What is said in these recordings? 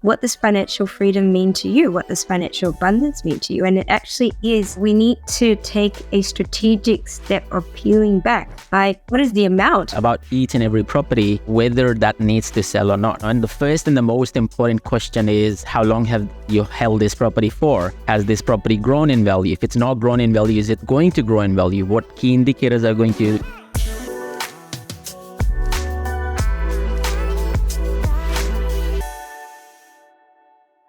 what does financial freedom mean to you? What does financial abundance mean to you? And it actually is, we need to take a strategic step of peeling back. Like, what is the amount? About each and every property, whether that needs to sell or not. And the first and the most important question is, how long have you held this property for? Has this property grown in value? If it's not grown in value, is it going to grow in value? What key indicators are going to...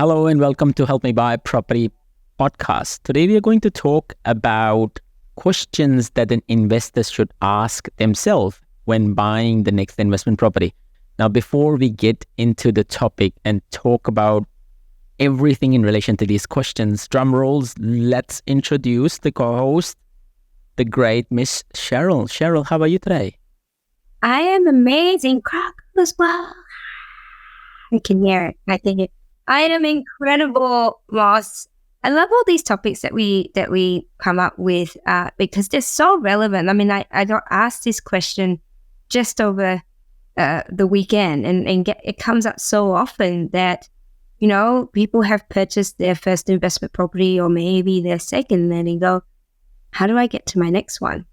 Hello and welcome to Helpmebuy Property Podcast. Today we are going to talk about questions that an investor should ask themselves when buying the next investment property. Now, before we get into the topic and talk about everything in relation to these questions, drum rolls, let's introduce the co-host, the great Miss Cheryl. Cheryl, how are you today? I am amazing. Crack as well. I can hear it. I think it. I am incredible, Moss. I love all these topics that we come up with because they're so relevant. I mean, I got asked this question just over the weekend, and it comes up so often that, you know, people have purchased their first investment property or maybe their second, and they go, how do I get to my next one?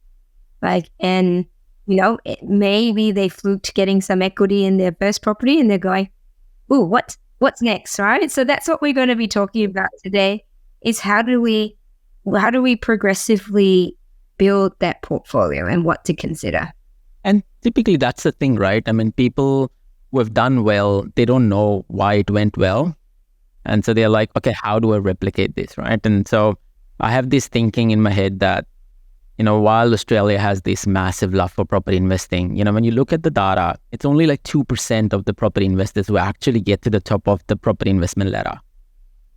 Like, and, you know, maybe they fluked getting some equity in their first property and they're going, ooh, what's next, right? So that's what we're going to be talking about today, is how do we progressively build that portfolio and what to consider. And typically that's the thing, right? I mean, people who have done well, they don't know why it went well. And so they're like, okay, how do I replicate this, right? And so I have this thinking in my head that, you know, while Australia has this massive love for property investing, you know, when you look at the data, it's only like 2% of the property investors who actually get to the top of the property investment ladder.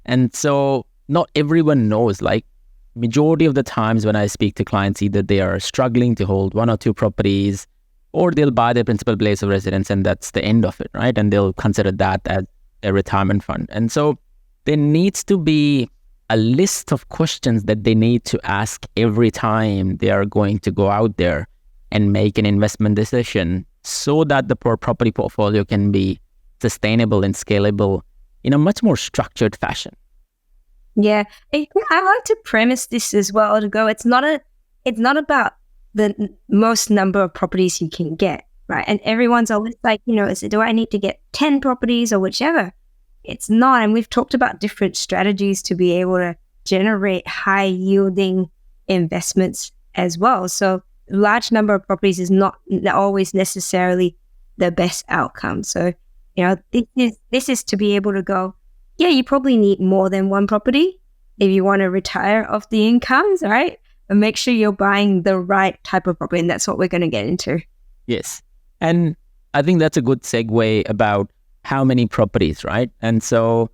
And so not everyone knows, like majority of the times when I speak to clients, either they are struggling to hold one or two properties, or they'll buy their principal place of residence and that's the end of it, right? And they'll consider that as a retirement fund. And so there needs to be a list of questions that they need to ask every time they are going to go out there and make an investment decision so that the property portfolio can be sustainable and scalable in a much more structured fashion. Yeah, I like to premise this as well to go, it's not about the most number of properties you can get, right? And everyone's always like, you know, do I need to get 10 properties or whichever? It's not. And we've talked about different strategies to be able to generate high yielding investments as well. So large number of properties is not always necessarily the best outcome. So, you know, this is to be able to go, yeah, you probably need more than one property if you want to retire off the incomes, right? And make sure you're buying the right type of property. And that's what we're going to get into. Yes. And I think that's a good segue about how many properties, right? And so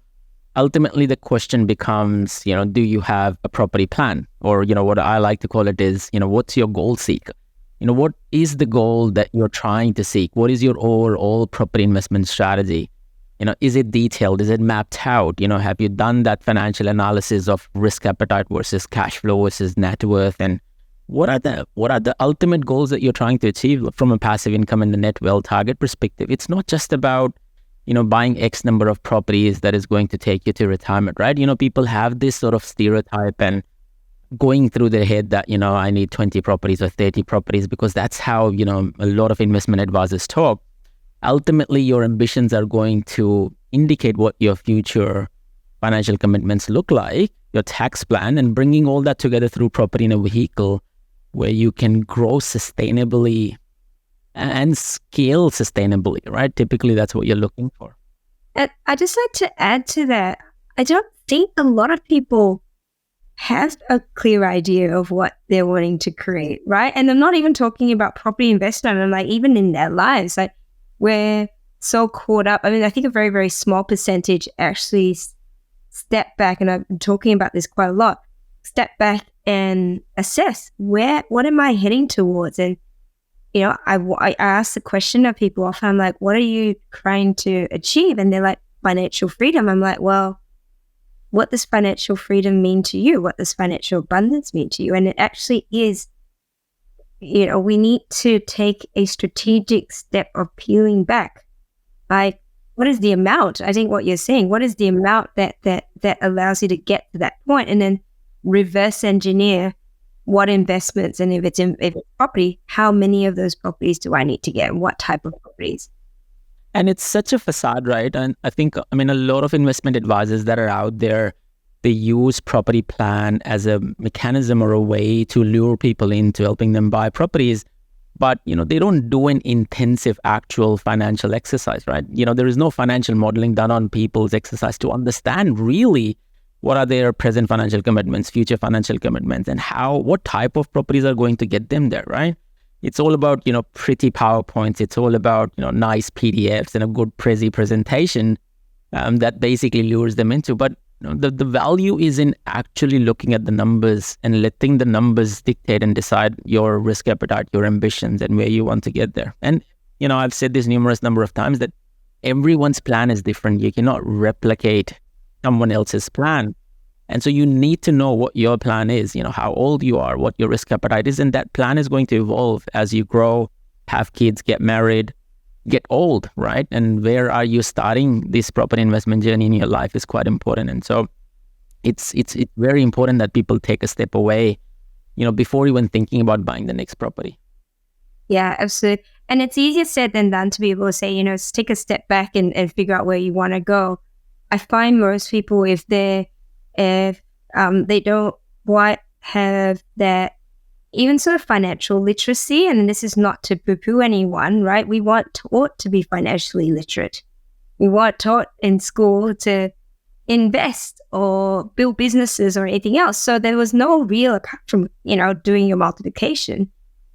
ultimately the question becomes, you know, do you have a property plan? Or, you know, what I like to call it is, you know, what's your goal seek? You know, what is the goal that you're trying to seek? What is your overall property investment strategy? You know, is it detailed? Is it mapped out? You know, have you done that financial analysis of risk appetite versus cash flow versus net worth? And what are the ultimate goals that you're trying to achieve from a passive income and the net wealth target perspective? It's not just about, you know, buying X number of properties that is going to take you to retirement, right? You know, people have this sort of stereotype and going through their head that, you know, I need 20 properties or 30 properties because that's how, you know, a lot of investment advisors talk. Ultimately, your ambitions are going to indicate what your future financial commitments look like, your tax plan, and bringing all that together through property in a vehicle where you can grow sustainably and scale sustainably, right? Typically, that's what you're looking for. And I just like to add to that, I don't think a lot of people have a clear idea of what they're wanting to create, right? And I'm not even talking about property investment. I'm like, even in their lives, like we're so caught up. I mean, I think a very, very small percentage actually step back, and I'm talking about this quite a lot, step back and assess what am I heading towards? And you know, I ask the question of people often, I'm like, what are you trying to achieve? And they're like, financial freedom. I'm like, well, what does financial freedom mean to you? What does financial abundance mean to you? And it actually is, you know, we need to take a strategic step of peeling back. Like, what is the amount? I think what you're saying, what is the amount that allows you to get to that point, and then reverse engineer what investments, and if it's property, how many of those properties do I need to get? What type of properties? And it's such a facade, right? And I think, I mean, a lot of investment advisors that are out there, they use property plan as a mechanism or a way to lure people into helping them buy properties. But, they don't do an intensive actual financial exercise, right? There is no financial modeling done on people's exercise to understand really what are their present financial commitments, future financial commitments, and what type of properties are going to get them there, right? It's all about, pretty PowerPoints. It's all about, nice PDFs and a good presentation that basically lures them into. But the value is in actually looking at the numbers and letting the numbers dictate and decide your risk appetite, your ambitions, and where you want to get there. And, I've said this numerous number of times that everyone's plan is different. You cannot replicate someone else's plan. And so you need to know what your plan is, how old you are, what your risk appetite is. And that plan is going to evolve as you grow, have kids, get married, get old, right? And where are you starting this property investment journey in your life is quite important. And so it's very important that people take a step away, before even thinking about buying the next property. Yeah, absolutely. And it's easier said than done to be able to say, take a step back and figure out where you want to go. I find most people, if they don't quite have that even sort of financial literacy, and this is not to poo-poo anyone, right? We weren't taught to be financially literate. We weren't taught in school to invest or build businesses or anything else. So there was no real, apart from, doing your multiplication,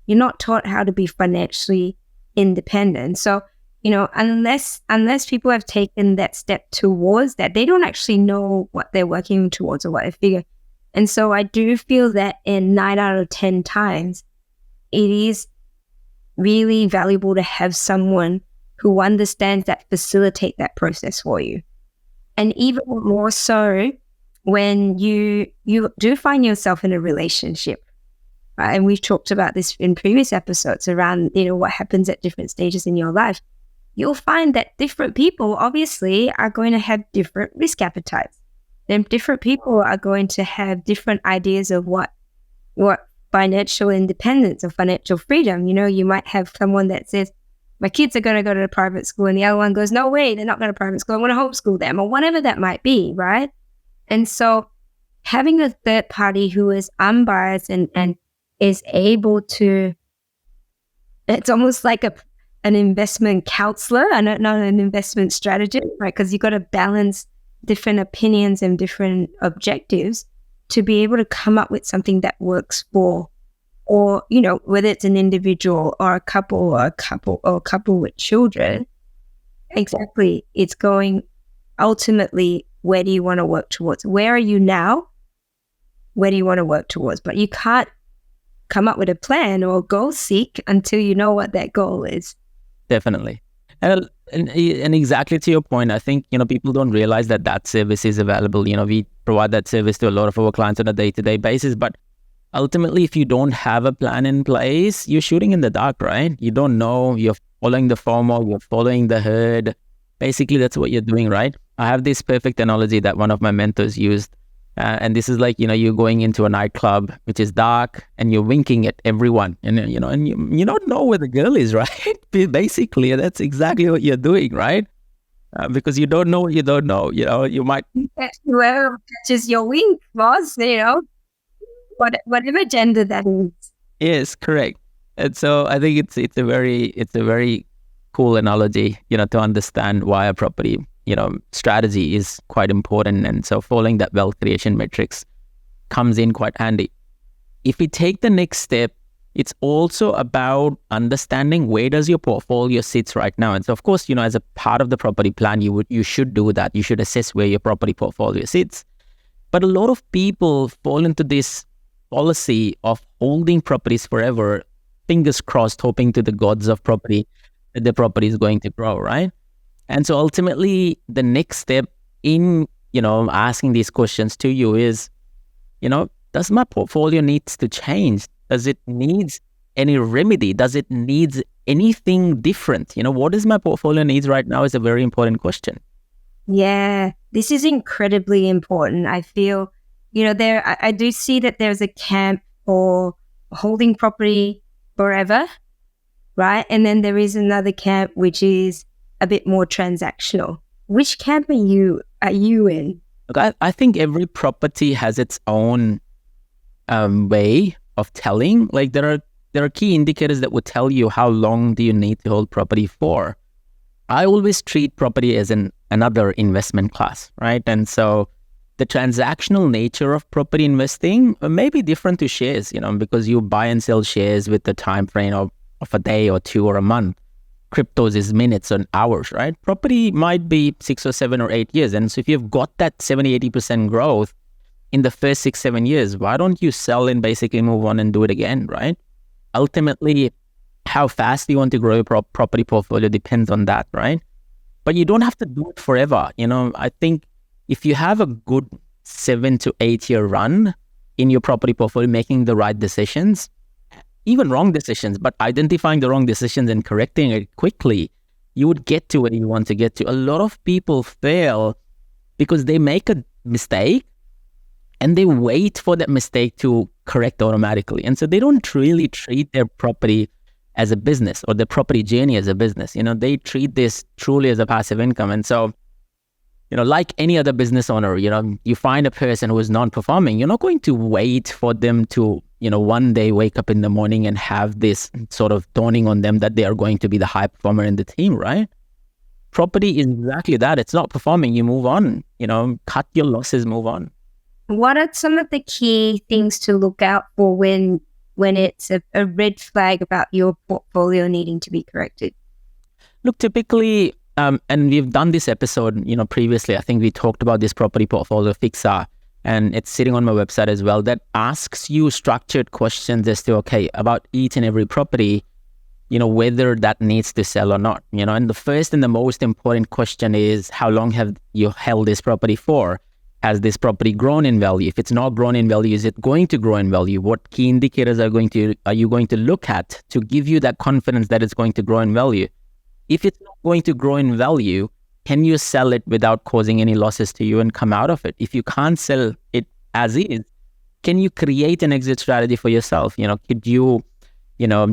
you're not taught how to be financially independent. So, unless people have taken that step towards that, they don't actually know what they're working towards or what they figure. And so I do feel that in 9 out of 10 times, it is really valuable to have someone who understands that, facilitate that process for you. And even more so when you do find yourself in a relationship, right? And we've talked about this in previous episodes around, what happens at different stages in your life. You'll find that different people obviously are going to have different risk appetites. Then different people are going to have different ideas of what financial independence or financial freedom. You might have someone that says, my kids are going to go to a private school, and the other one goes, no way, they're not going to private school. I want to homeschool them, or whatever that might be, right? And so having a third party who is unbiased and is able to, it's almost like an investment counselor and not an investment strategist, right? Because you've got to balance different opinions and different objectives to be able to come up with something that works for, or, whether it's an individual or a couple with children. Exactly. It's going ultimately, where do you want to work towards? Where are you now? Where do you want to work towards? But you can't come up with a plan or goal seek until you know what that goal is. Definitely. And exactly to your point, I think, people don't realize that service is available. We provide that service to a lot of our clients on a day-to-day basis. But ultimately, if you don't have a plan in place, you're shooting in the dark, right? You don't know, you're following the FOMO, you're following the herd. Basically, that's what you're doing, right? I have this perfect analogy that one of my mentors used. And this is like, you're going into a nightclub, which is dark, and you're winking at everyone. And, and you don't know where the girl is, right? Basically, that's exactly what you're doing, right? Because you don't know what you don't know. You might... Whoever catches your wink, boss, whatever gender that is. Yes, correct. And so I think it's a very cool analogy, to understand why a property strategy is quite important. And so following that wealth creation matrix comes in quite handy. If we take the next step, it's also about understanding where does your portfolio sits right now. And so of course, as a part of the property plan, you should do that. You should assess where your property portfolio sits. But a lot of people fall into this policy of holding properties forever, fingers crossed, hoping to the gods of property that the property is going to grow, right? And so ultimately, the next step in, asking these questions to you is, does my portfolio needs to change? Does it needs any remedy? Does it need anything different? What is my portfolio needs right now is a very important question. Yeah, this is incredibly important. I feel, I do see that there's a camp for holding property forever, right? And then there is another camp which is a bit more transactional. Which camp are you in? Look, I think every property has its own way of telling. Like there are key indicators that would tell you how long do you need to hold property for. I always treat property as another investment class, right? And so the transactional nature of property investing may be different to shares, because you buy and sell shares with the time frame of a day or two or a month. Cryptos is minutes and hours, right? Property might be 6 or 7 or 8 years. And so if you've got that 70, 80% growth in the first 6, 7 years, why don't you sell and basically move on and do it again, right? Ultimately, how fast you want to grow your property portfolio depends on that, right? But you don't have to do it forever. I think if you have a good 7 to 8 year run in your property portfolio, making the right decisions, even wrong decisions, but identifying the wrong decisions and correcting it quickly, you would get to where you want to get to. A lot of people fail because they make a mistake and they wait for that mistake to correct automatically. And so they don't really treat their property as a business or the property journey as a business. They treat this truly as a passive income. And so, like any other business owner, you find a person who is non-performing, you're not going to wait for them to, one day wake up in the morning and have this sort of dawning on them that they are going to be the high performer in the team, right? Property is exactly that. It's not performing. You move on, cut your losses, move on. What are some of the key things to look out for when it's a red flag about your portfolio needing to be corrected? Look, typically, and we've done this episode, previously, I think we talked about this property portfolio fixer, and it's sitting on my website as well, that asks you structured questions as to, okay, about each and every property, whether that needs to sell or not, and the first and the most important question is, how long have you held this property for? Has this property grown in value? If it's not grown in value, is it going to grow in value? What key indicators are you going to look at to give you that confidence that it's going to grow in value? If it's not going to grow in value, can you sell it without causing any losses to you and come out of it? If you can't sell it as is, can you create an exit strategy for yourself? Could you,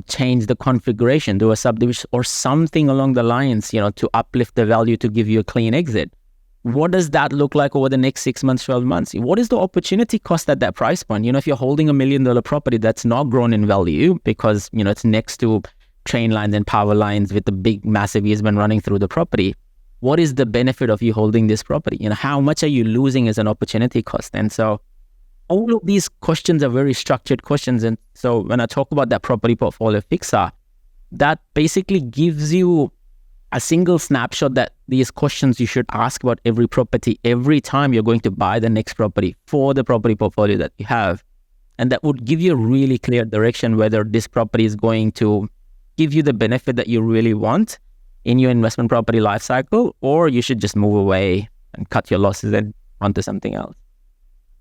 change the configuration, do a subdivision or something along the lines, to uplift the value to give you a clean exit? What does that look like over the next 6 months, 12 months? What is the opportunity cost at that price point? If you're holding $1 million property that's not grown in value because, it's next to train lines and power lines with the big, massive easement running through the property, what is the benefit of you holding this property? How much are you losing as an opportunity cost? And so all of these questions are very structured questions. And so when I talk about that property portfolio fixer, that basically gives you a single snapshot that these questions you should ask about every property every time you're going to buy the next property for the property portfolio that you have. And that would give you a really clear direction whether this property is going to give you the benefit that you really want in your investment property life cycle, or you should just move away and cut your losses and onto something else.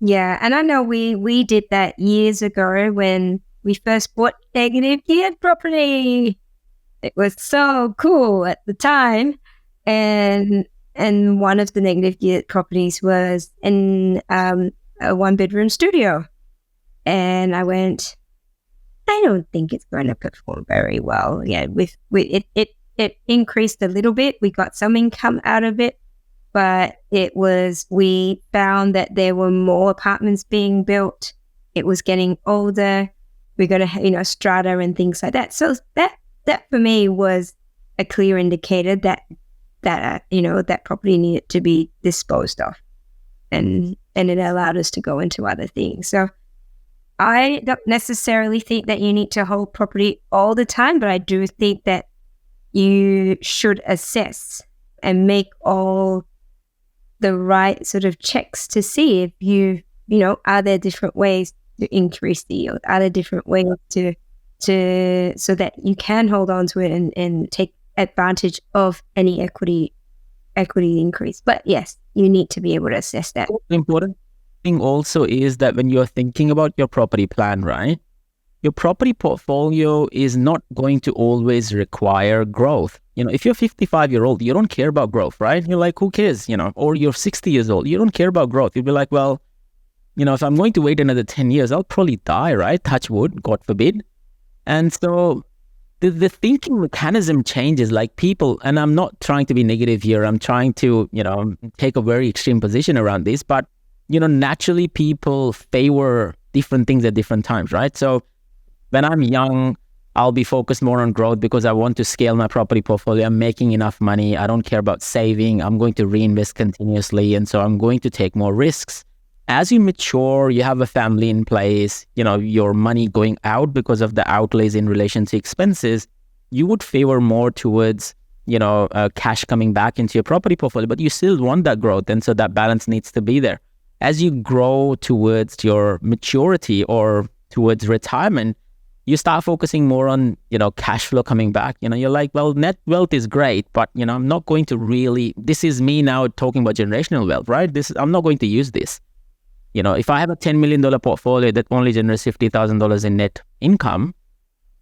Yeah, and I know we did that years ago when we first bought negative geared property. It was so cool at the time, and one of the negative geared properties was in a 1-bedroom studio, and I went, I don't think it's going to perform very well. Yeah, with it increased a little bit. We got some income out of it, but we found that there were more apartments being built. It was getting older. We got a strata and things like that. So that for me was a clear indicator that that property needed to be disposed of, and it allowed us to go into other things. So I don't necessarily think that you need to hold property all the time, but I do think that you should assess and make all the right sort of checks to see if are there different ways to increase the yield? Are there different ways to so that you can hold on to it and take advantage of any equity increase? But yes, you need to be able to assess that. The important thing also is that when you're thinking about your property plan, right, your property portfolio is not going to always require growth. If you're 55-year-old, you don't care about growth, right? You're like, who cares? Or you're 60 years old, you don't care about growth. You'll be like, well, if I'm going to wait another 10 years, I'll probably die, right? Touch wood, God forbid. And so the thinking mechanism changes, like people, and I'm not trying to be negative here. I'm trying to, take a very extreme position around this, but, naturally people favor different things at different times, right? So when I'm young, I'll be focused more on growth because I want to scale my property portfolio. I'm making enough money. I don't care about saving. I'm going to reinvest continuously. And so I'm going to take more risks. As you mature, you have a family in place, your money going out because of the outlays in relation to expenses, you would favor more towards, cash coming back into your property portfolio, but you still want that growth. And so that balance needs to be there. As you grow towards your maturity or towards retirement, you start focusing more on, cash flow coming back. You're like, well, net wealth is great, but, I'm not going to really, this is me now talking about generational wealth, right? I'm not going to use this. If I have a $10 million portfolio that only generates $50,000 in net income,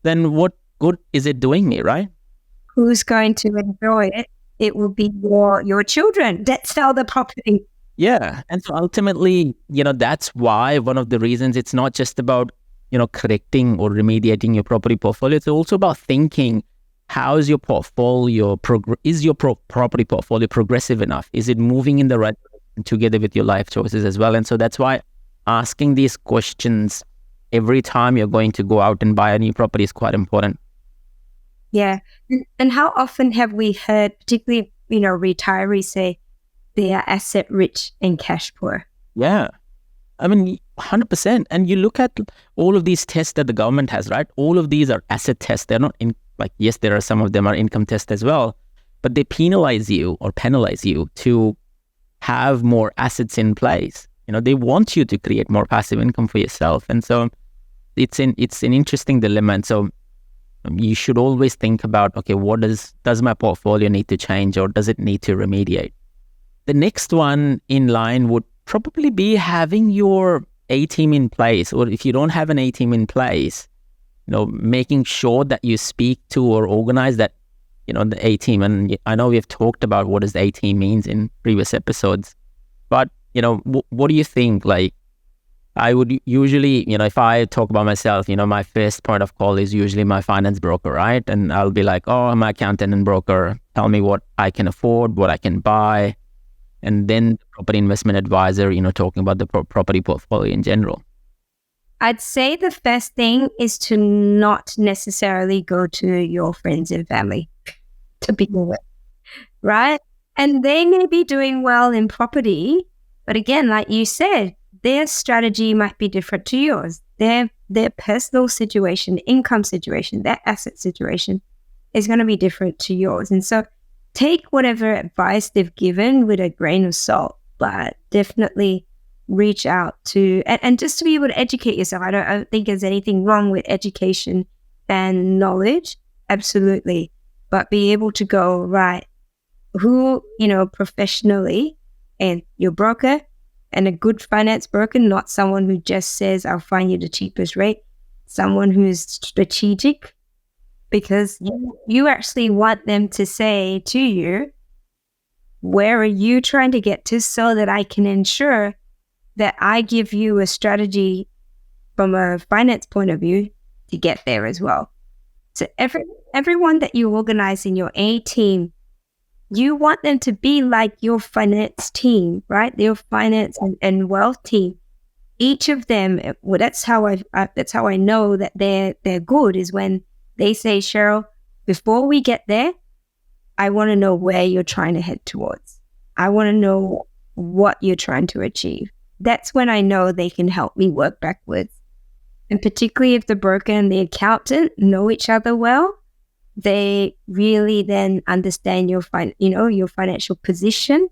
then what good is it doing me, right? Who's going to enjoy it? It will be your children that sell the property. Yeah. And so ultimately, that's why one of the reasons it's not just about, correcting or remediating your property portfolio. It's also about thinking, how is your portfolio, is your property portfolio progressive enough? Is it moving in the right direction together with your life choices as well? And so that's why asking these questions every time you're going to go out and buy a new property is quite important. Yeah. And how often have we heard, particularly, retirees say they are asset rich and cash poor? Yeah. I mean, 100%. And you look at all of these tests that the government has, right? All of these are asset tests. They're not yes, there are some of them are income tests as well, but they penalize you to have more assets in place. They want you to create more passive income for yourself. And so it's an interesting dilemma. And so you should always think about, okay, what does my portfolio need to change, or does it need to remediate? The next one in line would probably be having your A team in place, or if you don't have an A team in place, making sure that you speak to or organize that, the A team. And I know we've talked about what does A team means in previous episodes, but, what do you think? Like, I would usually, if I talk about myself, my first point of call is usually my finance broker, right? And I'll be like, oh, I'm an accountant and broker. Tell me what I can afford, what I can buy. And then the property investment advisor, talking about the property portfolio in general. I'd say the first thing is to not necessarily go to your friends and family to begin with, right? And they may be doing well in property, but again, like you said, their strategy might be different to yours. Their personal situation, income situation, their asset situation is going to be different to yours. And so take whatever advice they've given with a grain of salt, but definitely reach out to, and just to be able to educate yourself. I don't think there's anything wrong with education and knowledge, absolutely. But be able to go, right, who, professionally, and your broker, and a good finance broker, not someone who just says, I'll find you the cheapest rate, someone who's strategic, because you actually want them to say to you, where are you trying to get to, so that I can ensure that I give you a strategy from a finance point of view to get there as well. So everyone that you organize in your A team, you want them to be like your finance team, right? Your finance and wealth team. Each of them, well, that's how I know that they're good, is when they say, Cheryl, before we get there, I want to know where you're trying to head towards. I want to know what you're trying to achieve. That's when I know they can help me work backwards. And particularly if the broker and the accountant know each other well, they really then understand your financial position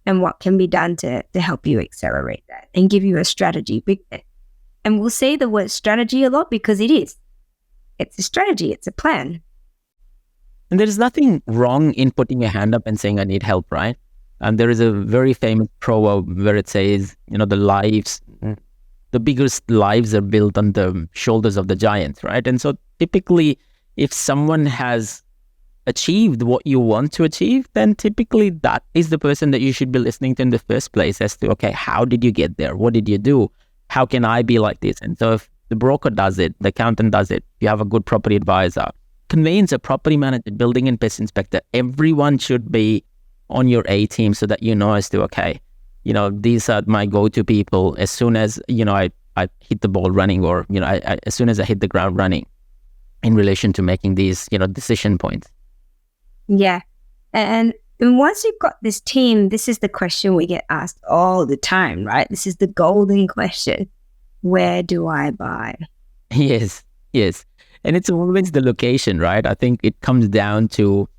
and what can be done to help you accelerate that and give you a strategy. And we'll say the word strategy a lot because it is. It's a strategy. It's a plan. And there's nothing wrong in putting your hand up and saying, I need help, right? And there is a very famous proverb where it says, the the biggest lives are built on the shoulders of the giants, right? And so typically, if someone has achieved what you want to achieve, then typically that is the person that you should be listening to in the first place as to, okay, how did you get there? What did you do? How can I be like this? And so if the broker does it, the accountant does it, you have a good property advisor, conveyancer, property manager, building and pest inspector, everyone should be on your A team so that you know as to, okay, these are my go-to people as soon as, I hit the ball running, or, as soon as I hit the ground running in relation to making these, decision points. Yeah. And once you've got this team, this is the question we get asked all the time, right? This is the golden question. Where do I buy? Yes. And it's always the location, right? I think it comes down to,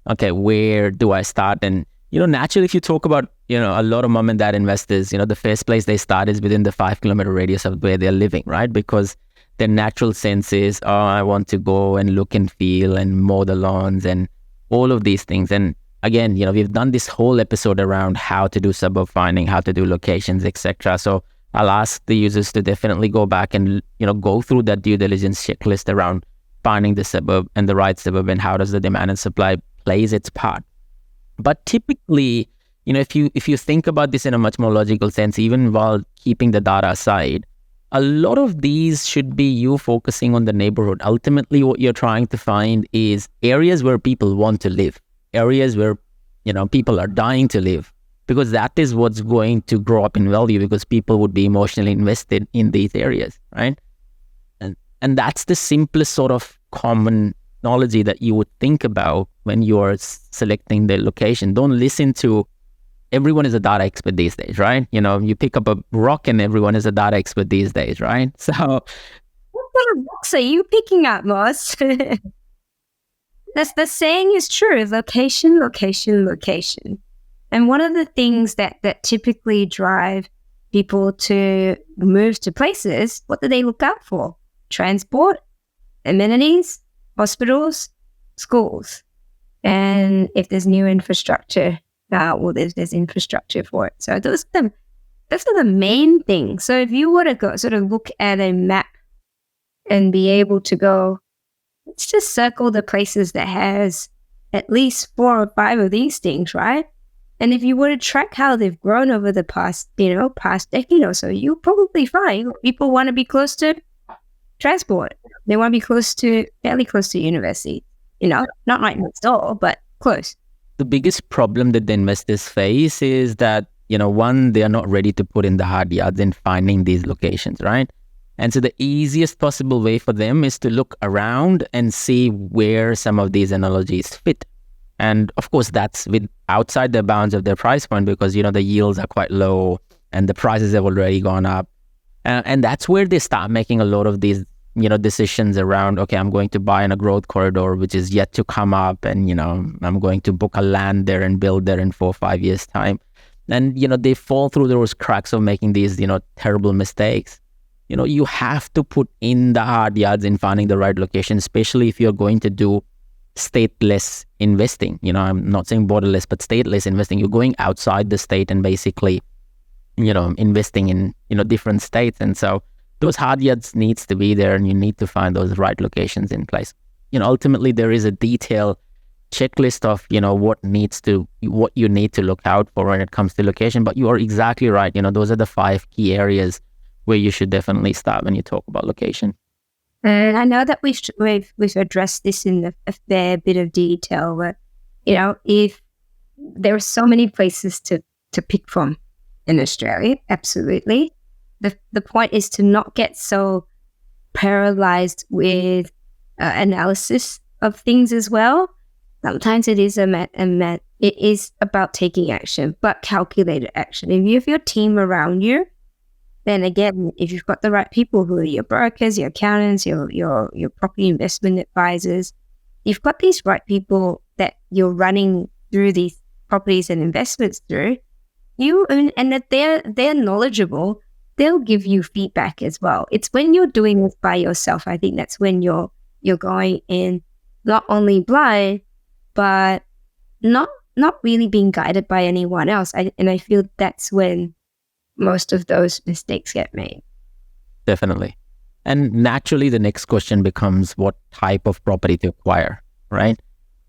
okay, where do I start? And, naturally, if you talk about, a lot of mom and dad investors, the first place they start is within the 5-kilometer radius of where they're living, right? Because their natural sense is, oh, I want to go and look and feel and mow the lawns and all of these things. And again, we've done this whole episode around how to do suburb finding, how to do locations, etc. So I'll ask the users to definitely go back and, go through that due diligence checklist around finding the suburb and the right suburb and how does the demand and supply plays its part. But typically, if you think about this in a much more logical sense, even while keeping the data aside, a lot of these should be you focusing on the neighborhood. Ultimately, what you're trying to find is areas where people want to live, areas where, people are dying to live, because that is what's going to grow up in value, because people would be emotionally invested in these areas, right? And that's the simplest sort of common knowledge that you would think about when you're selecting the location. Don't listen to everyone is a data expert these days, right? You pick up a rock and everyone is a data expert these days, right? So what kind of rocks are you picking up, Moss? The saying is true. Location, location, location. And one of the things that typically drive people to move to places, what do they look out for? Transport, amenities, hospitals, schools. And if there's new infrastructure, there's infrastructure for it. So those are the main things. So if you were to go sort of look at a map and be able to go, let's just circle the places that has at least 4 or 5 of these things, right? And if you were to track how they've grown over the past decade or so, you'll probably find people want to be close to transport. They want to be fairly close to university, not right next door, but close. The biggest problem that the investors face is that, one, they are not ready to put in the hard yards in finding these locations, right? And so the easiest possible way for them is to look around and see where some of these analogies fit. And of course, that's outside the bounds of their price point, because, the yields are quite low and the prices have already gone up. And that's where they start making a lot of these, decisions around, okay, I'm going to buy in a growth corridor, which is yet to come up. And, I'm going to book a land there and build there in 4 or 5 years' time. And, they fall through those cracks of making these, terrible mistakes. You have to put in the hard yards in finding the right location, especially if you're going to do stateless investing. I'm not saying borderless, but stateless investing. You're going outside the state and basically, investing in, different states. And so those hard yards needs to be there, and you need to find those right locations in place. Ultimately, there is a detailed checklist of, what you need to look out for when it comes to location. But you are exactly right. Those are the 5 key areas where you should definitely start when you talk about location. And I know that we've addressed this in a fair bit of detail, but if there are so many places to pick from in Australia, absolutely. The point is to not get so paralyzed with analysis of things as well. Sometimes it is it is about taking action, but calculated action. If you have your team around you, then again, if you've got the right people who are your brokers, your accountants, your property investment advisors, you've got these right people that you're running through these properties and investments through, and that they're knowledgeable, they'll give you feedback as well. It's when you're doing this by yourself, I think that's when you're going in not only blind, but not really being guided by anyone else. And I feel that's when most of those mistakes get made. Definitely. And naturally, the next question becomes what type of property to acquire, right?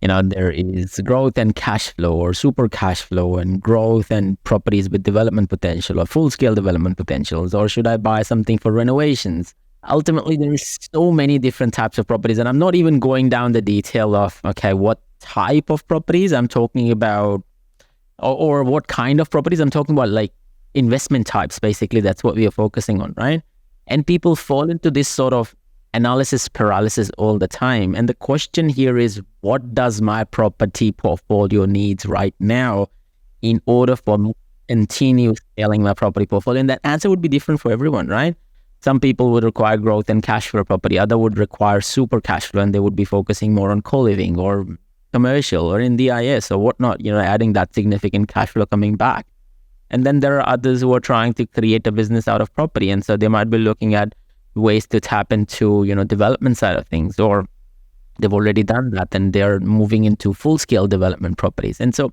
There is growth and cash flow, or super cash flow, and growth and properties with development potential or full scale development potentials. Or should I buy something for renovations? Ultimately, there's so many different types of properties. And I'm not even going down the detail of, okay, what type of properties I'm talking about, or what kind of properties I'm talking about, like investment types. Basically, that's what we are focusing on, right? And people fall into this sort of analysis paralysis all the time. And the question here is, what does my property portfolio needs right now in order for me to continue scaling my property portfolio? And that answer would be different for everyone, right? Some people would require growth and cash flow property. Other would require super cash flow, and they would be focusing more on co-living or commercial or in DIS or whatnot, adding that significant cash flow coming back. And then there are others who are trying to create a business out of property. And so they might be looking at ways to tap into, development side of things, or they've already done that and they're moving into full scale development properties. And so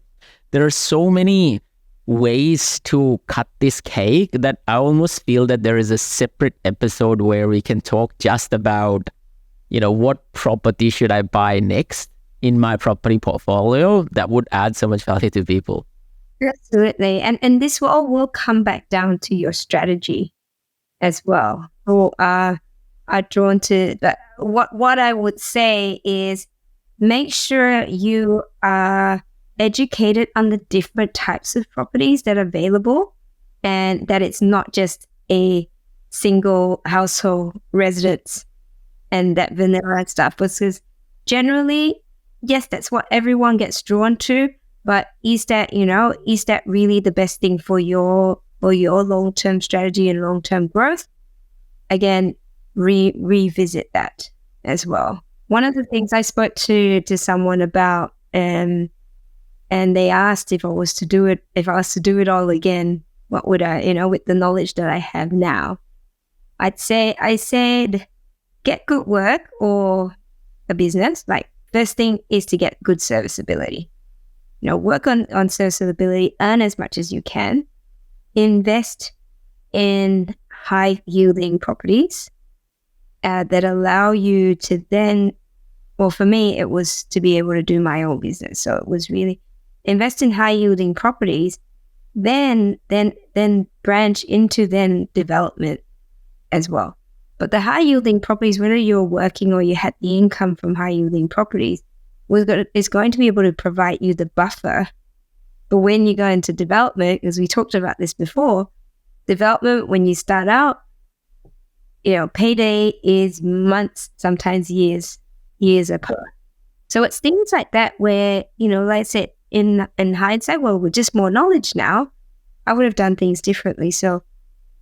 there are so many ways to cut this cake that I almost feel that there is a separate episode where we can talk just about, what property should I buy next in my property portfolio that would add so much value to people. Absolutely. And this all will come back down to your strategy as well. Who are drawn to that. What I would say is make sure you are educated on the different types of properties that are available, and that it's not just a single household residence and that vanilla stuff. Because generally, yes, that's what everyone gets drawn to. But is that really the best thing for your long-term strategy and long-term growth? Again, revisit that as well. One of the things I spoke to someone about, and they asked if I was to do it all again, what would I, with the knowledge that I have now? I said, get good work or a business. Like, first thing is to get good serviceability. Work on serviceability, earn as much as you can, invest in high yielding properties that allow you to then, well, for me, it was to be able to do my own business. So it was really invest in high yielding properties, then branch into then development as well. But the high yielding properties, whether you're working or you had the income from high yielding properties, is going to be able to provide you the buffer. But when you go into development, as we talked about this before, development, when you start out, payday is months, sometimes years apart. So it's things like that where, like I said, in hindsight, well, with just more knowledge now, I would have done things differently. So,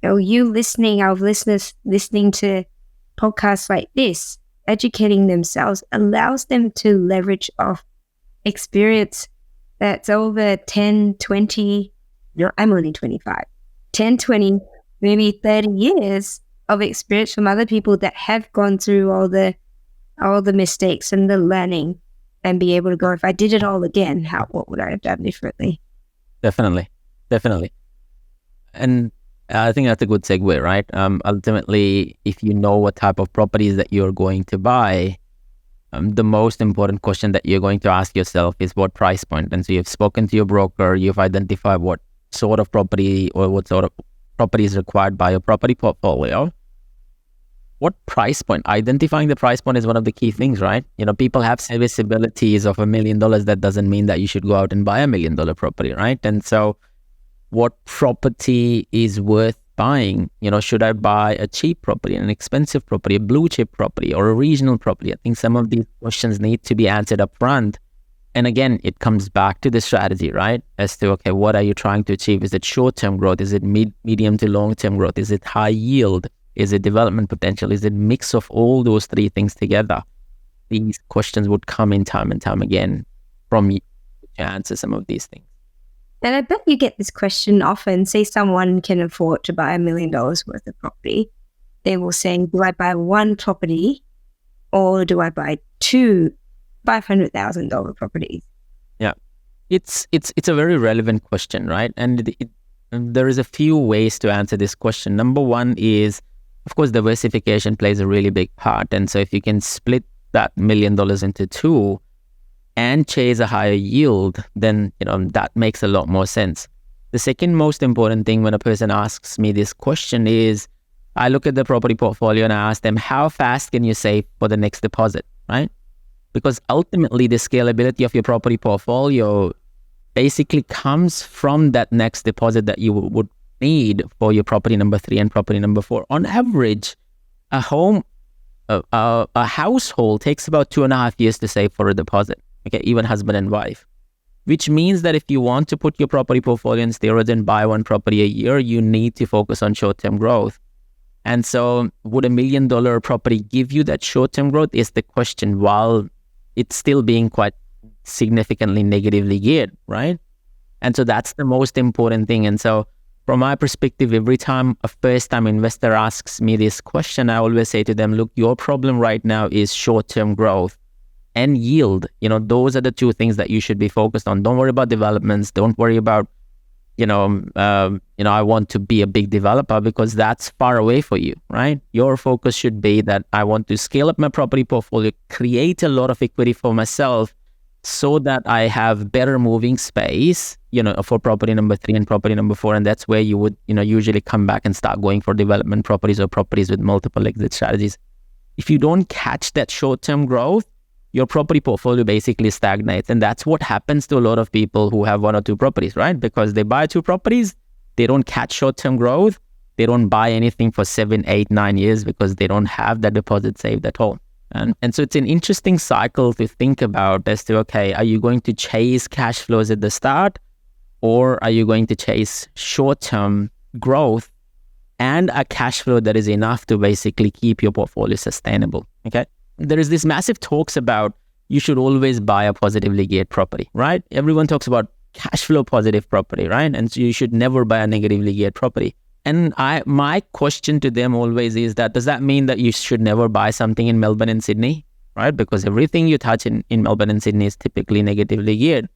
you listening, our listeners listening to podcasts like this, educating themselves allows them to leverage off experience that's over 10, 20, I'm only 25, 10, 20, maybe 30 years of experience from other people that have gone through all the mistakes and the learning, and be able to go, if I did it all again, what would I have done differently? Definitely. And I think that's a good segue, right? Ultimately, if you know what type of properties that you're going to buy, the most important question that you're going to ask yourself is what price point. And so you've spoken to your broker, you've identified what sort of property or what sort of property is required by your property portfolio. What price point? Identifying the price point is one of the key things, right? People have serviceabilities of $1 million. That doesn't mean that you should go out and buy $1 million property, right? And so what property is worth buying? Should I buy a cheap property, an expensive property, a blue chip property, or a regional property? I think some of these questions need to be answered up front. And again, it comes back to the strategy, right? As to, okay, what are you trying to achieve? Is it short-term growth? Is it medium to long-term growth? Is it high yield? Is it development potential? Is it mix of all those three things together? These questions would come in time and time again from you to answer some of these things. And I bet you get this question often. Say someone can afford to buy $1 million worth of property. They will say, do I buy one property or do I buy two $500,000 properties? Yeah, it's a very relevant question, right? And there is a few ways to answer this question. Number one is Of course, diversification plays a really big part. And so if you can split that $1 million into two and chase a higher yield, then that makes a lot more sense. The second most important thing when a person asks me this question is, I look at the property portfolio and I ask them, how fast can you save for the next deposit, right? Because ultimately the scalability of your property portfolio basically comes from that next deposit that you would need for your property number 3 and property number 4. On average, a household takes about 2.5 years to save for a deposit. Okay, even husband and wife. Which means that if you want to put your property portfolio in steroids and buy one property a year, you need to focus on short-term growth. And so would $1 million property give you that short-term growth is the question, while it's still being quite significantly negatively geared, right? And so that's the most important thing. And so from my perspective, every time a first-time investor asks me this question, I always say to them, look, your problem right now is short-term growth and yield. Those are the two things that you should be focused on. Don't worry about developments. Don't worry about, I want to be a big developer, because that's far away for you, right? Your focus should be that I want to scale up my property portfolio, create a lot of equity for myself so that I have better moving space, for property number 3 and property number 4. And that's where you would, usually come back and start going for development properties or properties with multiple exit strategies. If you don't catch that short-term growth, your property portfolio basically stagnates. And that's what happens to a lot of people who have 1 or 2 properties, right? Because they buy 2 properties, they don't catch short-term growth, they don't buy anything for 7, 8, 9 years because they don't have that deposit saved at all. And so it's an interesting cycle to think about as to, okay, are you going to chase cash flows at the start, or are you going to chase short-term growth and a cash flow that is enough to basically keep your portfolio sustainable, okay? There is this massive talks about you should always buy a positively geared property, right? Everyone talks about cash flow positive property, right? And so you should never buy a negatively geared property. And my question to them always is that, does that mean that you should never buy something in Melbourne and Sydney, right? Because everything you touch in Melbourne and Sydney is typically negatively geared.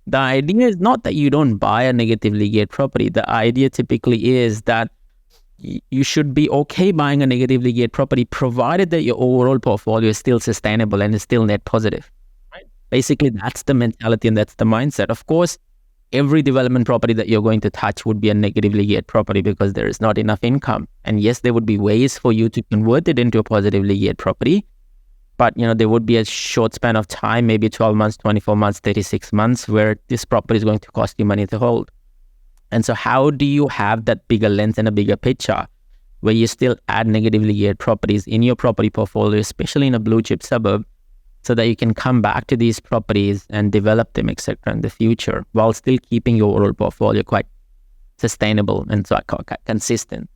The idea is not that you don't buy a negatively geared property. The idea typically is that you should be okay buying a negatively geared property, provided that your overall portfolio is still sustainable and is still net positive. Right? Basically, that's the mentality and that's the mindset. Of course, every development property that you're going to touch would be a negatively geared property because there is not enough income. And yes, there would be ways for you to convert it into a positively geared property. But, there would be a short span of time, maybe 12 months, 24 months, 36 months, where this property is going to cost you money to hold. And so how do you have that bigger lens and a bigger picture where you still add negatively geared properties in your property portfolio, especially in a blue chip suburb, so that you can come back to these properties and develop them, etc., in the future, while still keeping your overall portfolio quite sustainable and so quite consistent?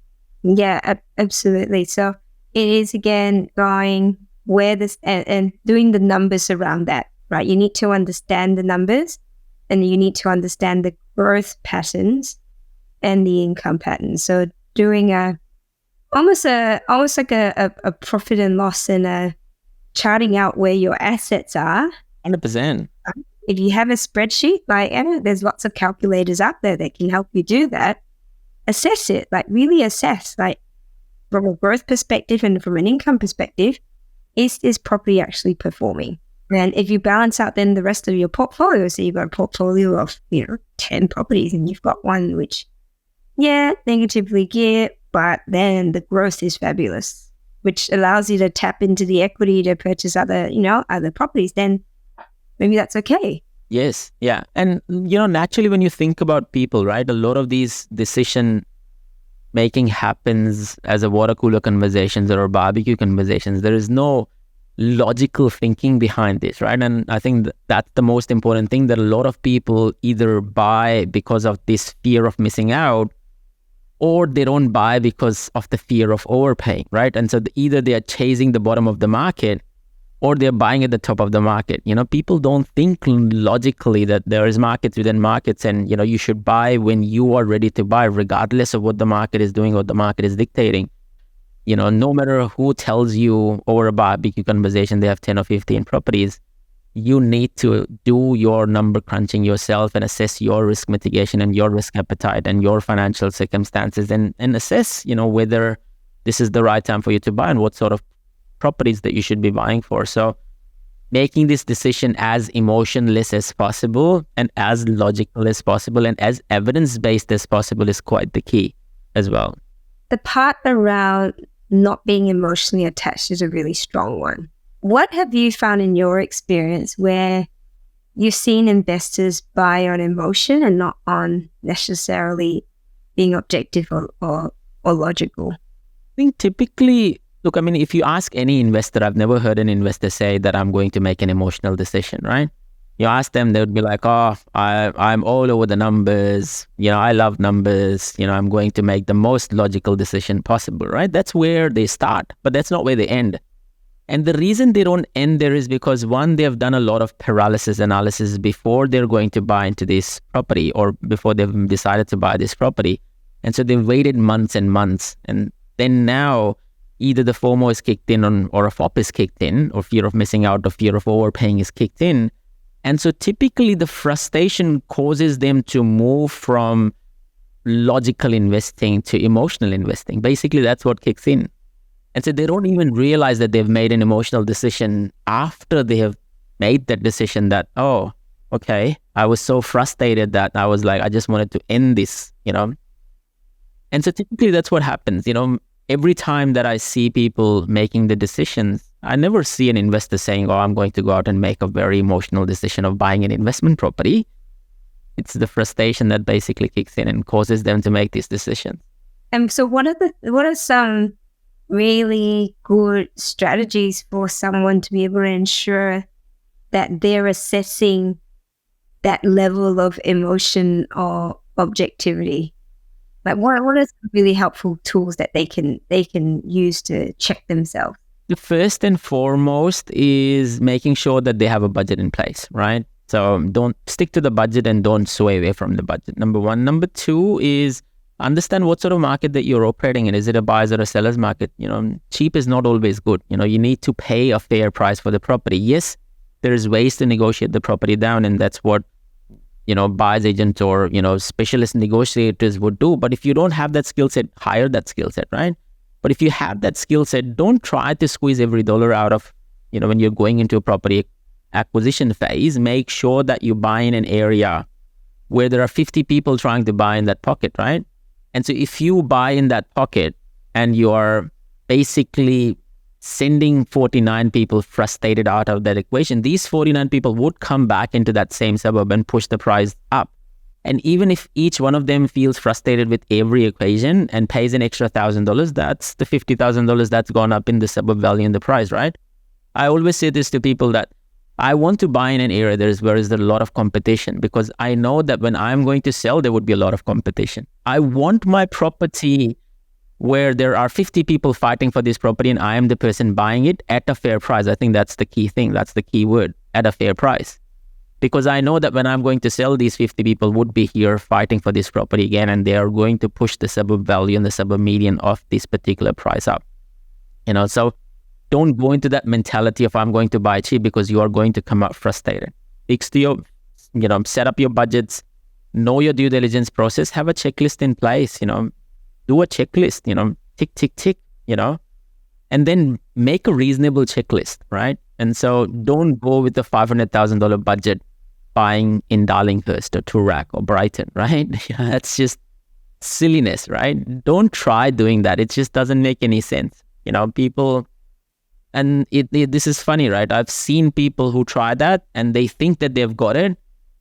Yeah, absolutely. So it is, again, going where this and doing the numbers around that, right? You need to understand the numbers, and you need to understand the growth patterns and the income patterns. So doing almost like a profit and loss, and charting out where your assets are. 100%. If you have a spreadsheet, there's lots of calculators out there that can help you do that. Assess it, really assess, from a growth perspective and from an income perspective, is this property actually performing? And if you balance out then the rest of your portfolio, so you've got a portfolio of, 10 properties, and you've got one which, negatively geared, but then the growth is fabulous, which allows you to tap into the equity to purchase other properties, then maybe that's okay. Yes. Yeah. And, naturally when you think about people, right, a lot of these decision making happens as a water cooler conversations or barbecue conversations. There is no logical thinking behind this, right? And I think that's the most important thing, that a lot of people either buy because of this fear of missing out, or they don't buy because of the fear of overpaying, right? And so either they are chasing the bottom of the market, or they're buying at the top of the market. People don't think logically that there is markets within markets, and you should buy when you are ready to buy, regardless of what the market is doing or the market is dictating. No matter who tells you over a barbecue conversation they have 10 or 15 properties, you need to do your number crunching yourself and assess your risk mitigation and your risk appetite and your financial circumstances, and assess, whether this is the right time for you to buy and what sort of properties that you should be buying for. So making this decision as emotionless as possible and as logical as possible and as evidence-based as possible is quite the key as well. The part around not being emotionally attached is a really strong one. What have you found in your experience where you've seen investors buy on emotion and not on necessarily being objective or logical? I think typically, look, I mean, if you ask any investor, I've never heard an investor say that I'm going to make an emotional decision, right? You ask them, they would be like, oh, I'm all over the numbers. I love numbers. I'm going to make the most logical decision possible, right? That's where they start, but that's not where they end. And the reason they don't end there is because, one, they have done a lot of paralysis analysis before they're going to buy into this property or before they've decided to buy this property. And so they've waited months and months. And then now either the FOMO is kicked in or a FOP is kicked in, or fear of missing out or fear of overpaying is kicked in. And so typically the frustration causes them to move from logical investing to emotional investing. Basically, that's what kicks in. And so they don't even realize that they've made an emotional decision after they have made that decision that, oh, okay, I was so frustrated that I was like, I just wanted to end this, And so typically that's what happens. Every time that I see people making the decisions, I never see an investor saying, oh, I'm going to go out and make a very emotional decision of buying an investment property. It's the frustration that basically kicks in and causes them to make these decisions. And so what are some really good strategies for someone to be able to ensure that they're assessing that level of emotion or objectivity? Like what are some really helpful tools that they can use to check themselves? The first and foremost is making sure that they have a budget in place, right? So don't stick to the budget and don't sway away from the budget. Number one. Number two is understand what sort of market that you're operating in. Is it a buyer's or a seller's market? Cheap is not always good. You need to pay a fair price for the property. Yes, there's ways to negotiate the property down, and that's what buyer's agent or specialist negotiators would do. But if you don't have that skill set, hire that skill set, right? But if you have that skill set, don't try to squeeze every dollar out of when you're going into a property acquisition phase. Make sure that you buy in an area where there are 50 people trying to buy in that pocket, right? And so if you buy in that pocket and you are basically sending 49 people frustrated out of that equation, these 49 people would come back into that same suburb and push the price up. And even if each one of them feels frustrated with every equation and pays an extra $1,000, that's the $50,000 that's gone up in the suburb value in the price, right? I always say this to people that I want to buy in an area where is there a lot of competition, because I know that when I'm going to sell, there would be a lot of competition. I want my property where there are 50 people fighting for this property and I am the person buying it at a fair price. I think that's the key thing. That's the key word, at a fair price. Because I know that when I'm going to sell, these 50 people would be here fighting for this property again, and they are going to push the suburb value and the suburb median of this particular price up. So don't go into that mentality of I'm going to buy cheap, because you are going to come out frustrated. Fix your, set up your budgets, know your due diligence process, have a checklist in place, do a checklist, tick, tick, tick, and then make a reasonable checklist, right? And so don't go with the $500,000 budget buying in Darlinghurst or Toorak or Brighton, right? That's just silliness, right? Don't try doing that. It just doesn't make any sense. People, and this is funny, right? I've seen people who try that and they think that they've got it,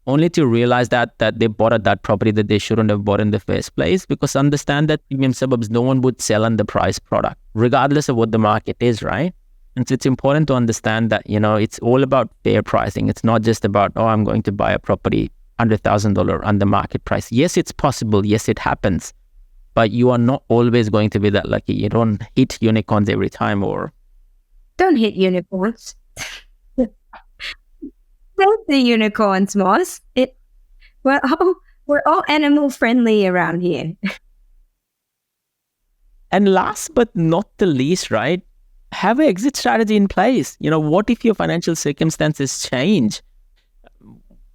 only to realize that they bought at that property that they shouldn't have bought in the first place. Because understand that premium suburbs, no one would sell on the price product, regardless of what the market is, right? And so it's important to understand that, it's all about fair pricing. It's not just about, oh, I'm going to buy a property $100,000 under market price. Yes, it's possible. Yes, it happens. But you are not always going to be that lucky. You don't hit unicorns every time, or... Don't hit unicorns. Don't the unicorns, Moss. We're all animal friendly around here. And last but not the least, right? Have an exit strategy in place. What if your financial circumstances change?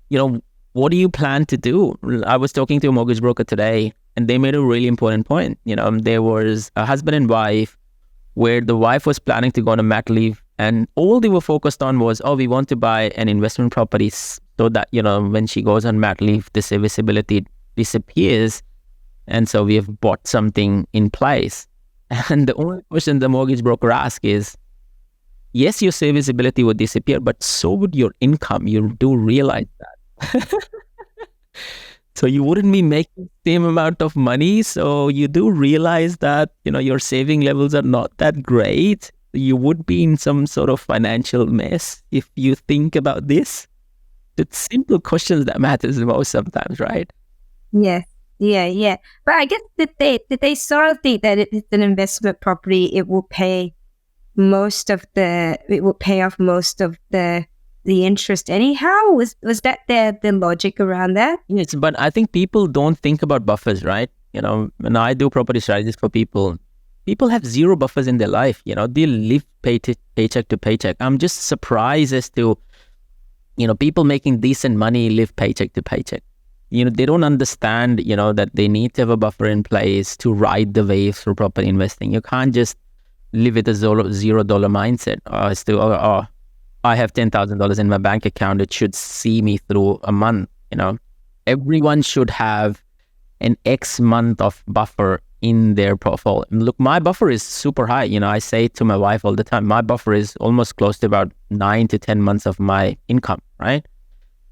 What do you plan to do? I was talking to a mortgage broker today, And they made a really important point. There was a husband and wife where the wife was planning to go on a mat leave, and all they were focused on was, we want to buy an investment property so that, when she goes on mat leave, the serviceability disappears. And so we have bought something in place. And the only question the mortgage broker asks is, yes, your serviceability would disappear, but so would your income. You do realize that. So you wouldn't be making the same amount of money. So you do realize that, your saving levels are not that great. You would be in some sort of financial mess if you think about this. It's simple questions that matters the most sometimes, right? Yes. Yeah. But I guess did they sort of think that it's an investment property, it will pay off most of the interest anyhow? Was that the logic around that? Yes, but I think people don't think about buffers, right? When I do property strategies for people have zero buffers in their life. They live paycheck to paycheck. I'm just surprised as to, people making decent money live paycheck to paycheck. They don't understand, that they need to have a buffer in place to ride the waves for property investing. You can't just live with a $0 mindset. I have $10,000 in my bank account. It should see me through a month. Everyone should have an X month of buffer in their portfolio. Look, my buffer is super high. I say to my wife all the time, my buffer is almost close to about 9 to 10 months of my income, right?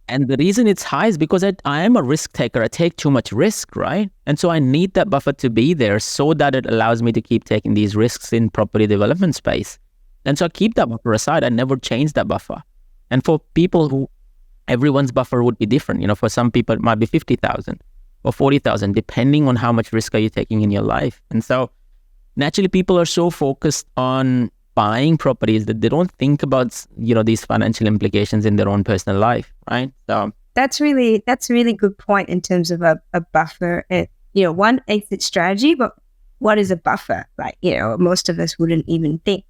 And the reason it's high is because I am a risk taker. I take too much risk, right? And so I need that buffer to be there so that it allows me to keep taking these risks in property development space. And so I keep that buffer aside. I never change that buffer. And for people who, everyone's buffer would be different. For some people, it might be 50,000 or 40,000, depending on how much risk are you taking in your life. And so naturally, people are so focused on buying properties that they don't think about, these financial implications in their own personal life, right? So that's really good point in terms of a buffer. One exit strategy, but what is a buffer? Like, most of us wouldn't even think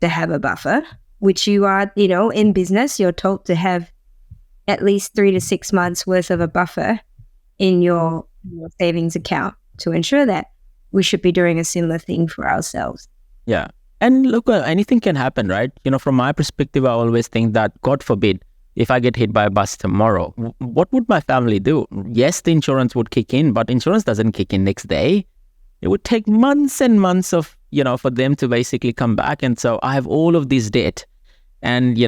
to have a buffer, which you are, in business, you're told to have at least 3 to 6 months worth of a buffer in your savings account to ensure that. We should be doing a similar thing for ourselves. Yeah. And look, anything can happen, right? From my perspective, I always think that, God forbid, if I get hit by a bus tomorrow, what would my family do? Yes, the insurance would kick in, but insurance doesn't kick in next day. It would take months and months of, for them to basically come back. And so I have all of this debt. And,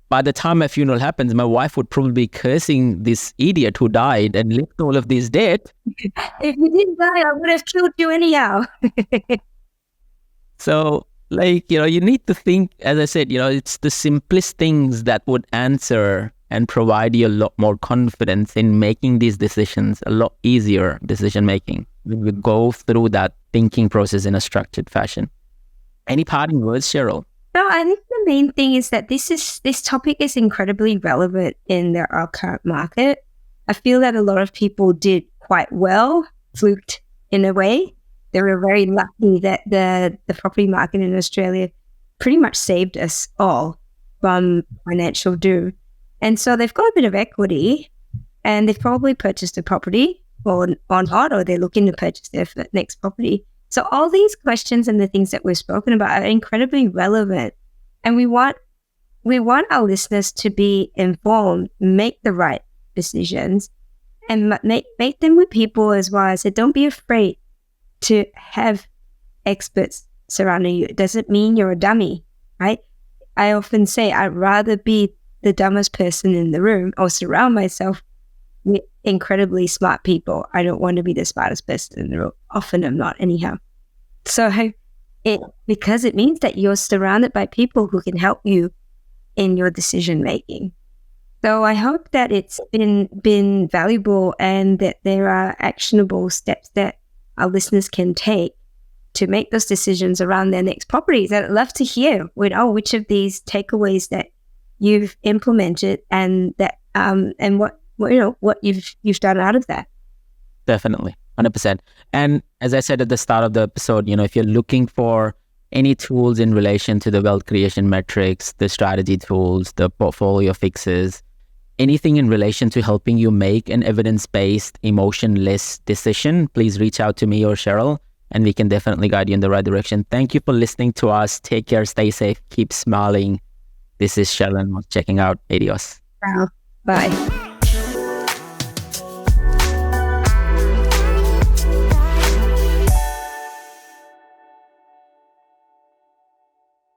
by the time my funeral happens, my wife would probably be cursing this idiot who died and left all of this debt. If you didn't die, I would have killed you anyhow. So, you need to think, as I said, it's the simplest things that would answer and provide you a lot more confidence in making these decisions, a lot easier decision making. We go through that thinking process in a structured fashion. Any parting words, Cheryl? No, I think the main thing is that this topic is incredibly relevant in our current market. I feel that a lot of people did quite well, fluked in a way. They were very lucky that the property market in Australia pretty much saved us all from financial doom. And so they've got a bit of equity and they've probably purchased a property on hot, or they're looking to purchase their next property. So all these questions and the things that we've spoken about are incredibly relevant. And we want our listeners to be informed, make the right decisions, and make them with people as well. I said, don't be afraid to have experts surrounding you. It doesn't mean you're a dummy, right? I often say I'd rather be the dumbest person in the room or surround myself with incredibly smart people. I don't want to be the smartest person in the room. Often I'm not anyhow. So because it means that you're surrounded by people who can help you in your decision making. So I hope that it's been valuable and that there are actionable steps that our listeners can take to make those decisions around their next properties. I'd love to hear which of these takeaways that you've implemented and that and what you've done out of that. Definitely, 100%. And as I said at the start of the episode, if you're looking for any tools in relation to the wealth creation metrics, the strategy tools, the portfolio fixes, anything in relation to helping you make an evidence-based, emotionless decision, please reach out to me or Cheryl, and we can definitely guide you in the right direction. Thank you for listening to us. Take care, stay safe, keep smiling. This is Sheldon checking out. Adios. Bye.